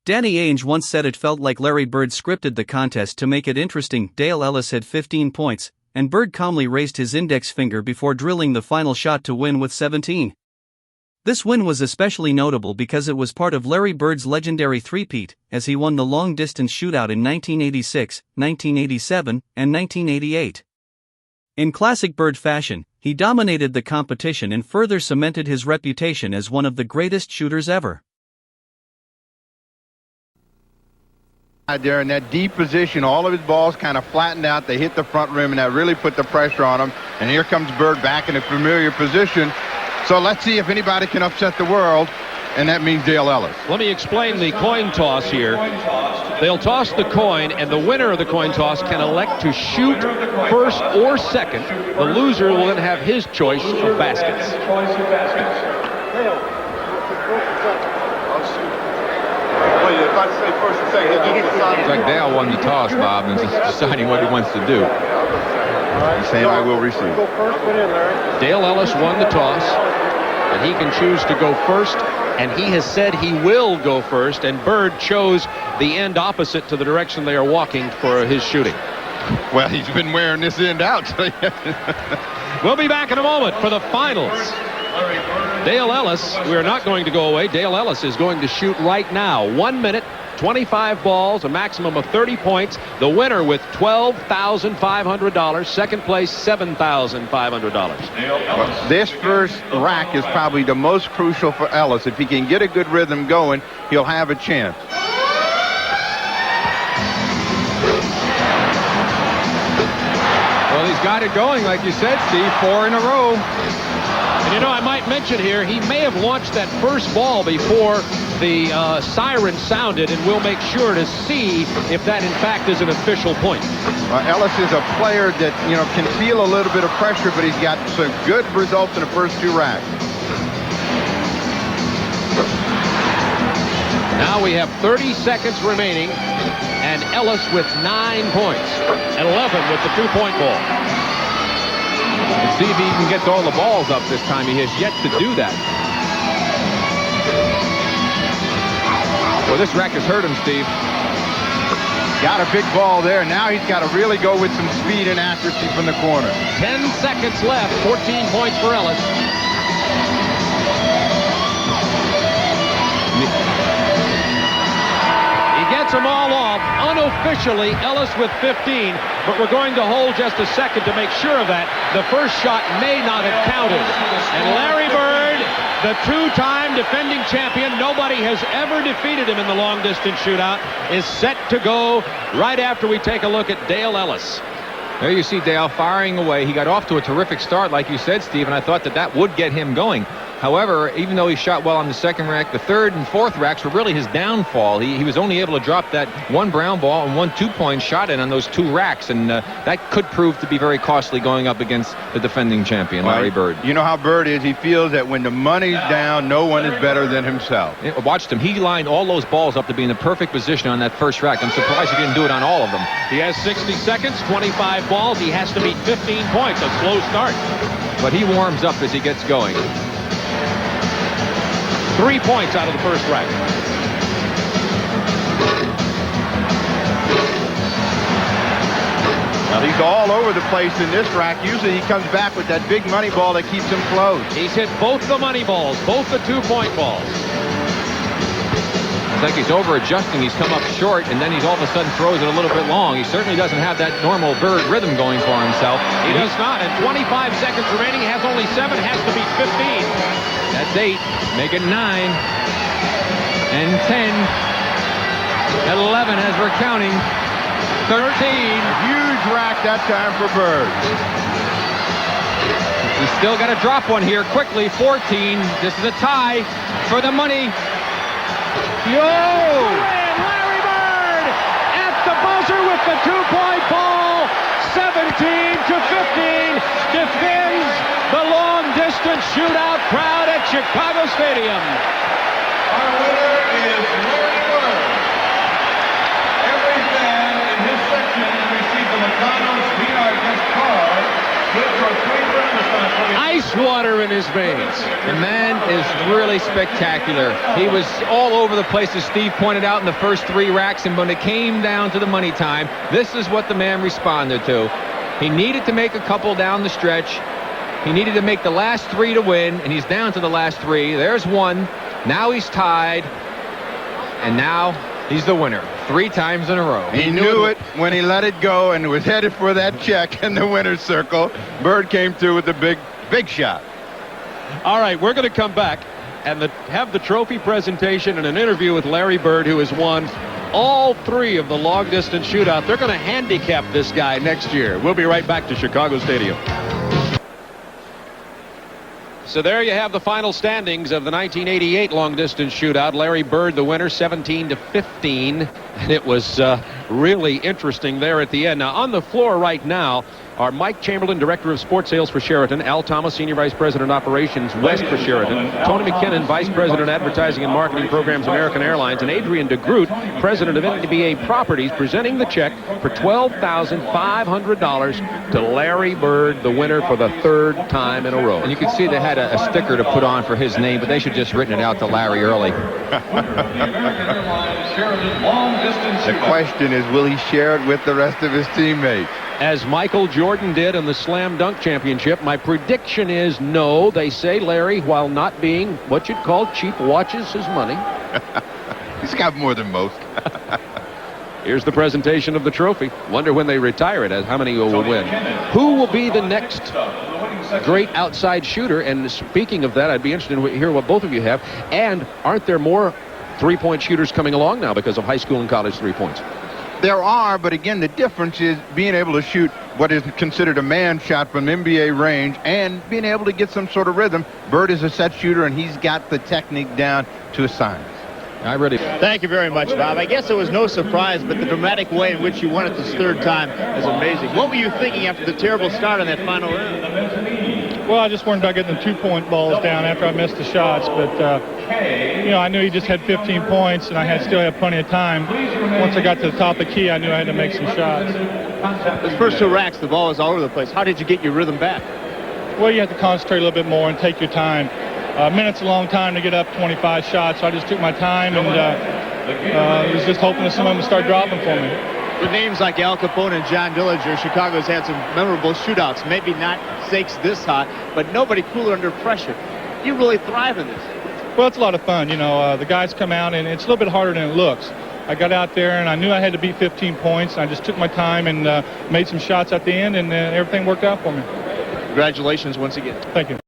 Danny Ainge once said it felt like Larry Bird scripted the contest to make it interesting. Dale Ellis had 15 points, and Bird calmly raised his index finger before drilling the final shot to win with 17. This win was especially notable because it was part of Larry Bird's legendary three-peat, as he won the long-distance shootout in 1986, 1987, and 1988. In classic Bird fashion, he dominated the competition and further cemented his reputation as one of the greatest shooters ever. There in that deep position, all of his balls kind of flattened out. They hit the front rim, and that really put the pressure on him. And here comes Bird back in a familiar position. So let's see if anybody can upset the world, and that means Dale Ellis. Let me explain the coin toss here. They'll toss the coin, and the winner of the coin toss can elect to shoot first or second. The loser will then have his choice of baskets. It's like Dale won the toss, Bob, and is deciding what he wants to do. He's saying, I will receive. Dale Ellis won the toss, and he can choose to go first, and he has said he will go first, and Bird chose the end opposite to the direction they are walking for his shooting. Well, he's been wearing this end out. We'll be back in a moment for the finals. Dale Ellis, we are not going to go away. Dale Ellis is going to shoot right now. 1 minute, 25 balls, a maximum of 30 points. The winner with $12,500. Second place, $7,500. This first rack is probably the most crucial for Ellis. If he can get a good rhythm going, he'll have a chance. Well, he's got it going, like you said, Steve, 4 in a row. And you know, I might mention here, he may have launched that first ball before the siren sounded, and we'll make sure to see if that in fact is an official point. Ellis is a player that, you know, can feel a little bit of pressure, but he's got some good results in the first 2 racks. Now we have 30 seconds remaining, and Ellis with 9 points, and 11 with the 2-point ball. Let's see if he can get all the balls up this time. He has yet to do that. Well, this rack has hurt him, Steve. Got a big ball there. Now he's got to really go with some speed and accuracy from the corner. 10 seconds left. 14 points for Ellis. He gets them all off. Unofficially, Ellis with 15, but we're going to hold just a second to make sure of that. The first shot may not have counted. And Larry Bird, the two-time defending champion, nobody has ever defeated him in the long-distance shootout, is set to go right after we take a look at Dale Ellis. There you see Dale firing away. He got off to a terrific start, like you said, Steve, and I thought that would get him going. However, even though he shot well on the second rack, the third and fourth racks were really his downfall. He was only able to drop that 1 brown ball and 1 2-point shot in on those 2 racks, and that could prove to be very costly going up against the defending champion, Larry Bird. You know how Bird is. He feels that when the money's down, no one is better than himself. Watched him. He lined all those balls up to be in the perfect position on that first rack. I'm surprised he didn't do it on all of them. He has 60 seconds, 25 balls. He has to meet 15 points. A slow start. But he warms up as he gets going. 3 points out of the first rack. Now he's all over the place in this rack. Usually he comes back with that big money ball that keeps him close. He's hit both the money balls, both the 2-point balls. It's like he's over-adjusting. He's come up short, and then he's all of a sudden throws it a little bit long. He certainly doesn't have that normal Bird rhythm going for himself. He does not. And 25 seconds remaining. He has only 7. Has to beat 15. That's 8. Make it 9. And 10. 11 as we're counting. 13. Huge rack that time for Bird. He's still got to drop one here quickly. 14. This is a tie for the money. Yo! Larry Bird at the buzzer with the 2-point ball. 17-15. Defends the long-distance shootout crowd at Chicago Stadium. Our winner is Larry Bird. Every fan in his section received a McDonald's VR gift card. Good for 3 friends. ice water in his veins. The man is really spectacular. He was all over the place, as Steve pointed out, in the first 3 racks, and when it came down to the money time, this is what the man responded to. He needed to make a couple down the stretch. He needed to make the last 3 to win, and he's down to the last 3. There's 1. Now he's tied, and now he's the winner 3 times in a row. He knew it when he let it go and was headed for that check in the winner's circle. Bird came through with the big shot. All right, we're going to come back and have the trophy presentation and an interview with Larry Bird, who has won all 3 of the long-distance shootout. They're going to handicap this guy next year. We'll be right back to Chicago Stadium. So there you have the final standings of the 1988 long-distance shootout. Larry Bird, the winner, 17-15. And it was really interesting there at the end. Now, on the floor right now are Mike Chamberlain, Director of Sports Sales for Sheraton, Al Thomas, Senior Vice President Operations West for Sheraton, Tony McKinnon, Vice President Advertising and Marketing Programs, American Airlines, and Adrian DeGroot, President of NBA Properties, presenting the check for $12,500 to Larry Bird, the winner for the 3rd time in a row. And you can see they had a sticker to put on for his name, but they should just written it out to Larry early. The question is, will he share it with the rest of his teammates? As Michael Jordan did in the Slam Dunk Championship, my prediction is no. They say Larry, while not being what you'd call cheap, watches his money. He's got more than most. Here's the presentation of the trophy. Wonder when they retire it, how many will win. Who will be the next great outside shooter? And speaking of that, I'd be interested to hear what both of you have. And aren't there more three-point shooters coming along now because of high school and college three-points? There are, but again, the difference is being able to shoot what is considered a man shot from NBA range and being able to get some sort of rhythm. Bird is a set shooter, and he's got the technique down to a science. Thank you very much, Bob. I guess it was no surprise, but the dramatic way in which you won it this 3rd time is amazing. What were you thinking after the terrible start on that final round? Well, I just worried about getting the 2-point balls down after I missed the shots, but you know, I knew he just had 15 points, and I still had plenty of time. Once I got to the top of the key, I knew I had to make some shots. Those first 2 racks, the ball was all over the place. How did you get your rhythm back? Well, you have to concentrate a little bit more and take your time. A minute's a long time to get up 25 shots, so I just took my time and was just hoping that some of them would start dropping for me. With names like Al Capone and John Dillinger, Chicago's had some memorable shootouts. Maybe not stakes this hot, but nobody cooler under pressure. You really thrive in this. Well, it's a lot of fun. You know, the guys come out, and it's a little bit harder than it looks. I got out there, and I knew I had to beat 15 points, and I just took my time and made some shots at the end, and everything worked out for me. Congratulations once again. Thank you.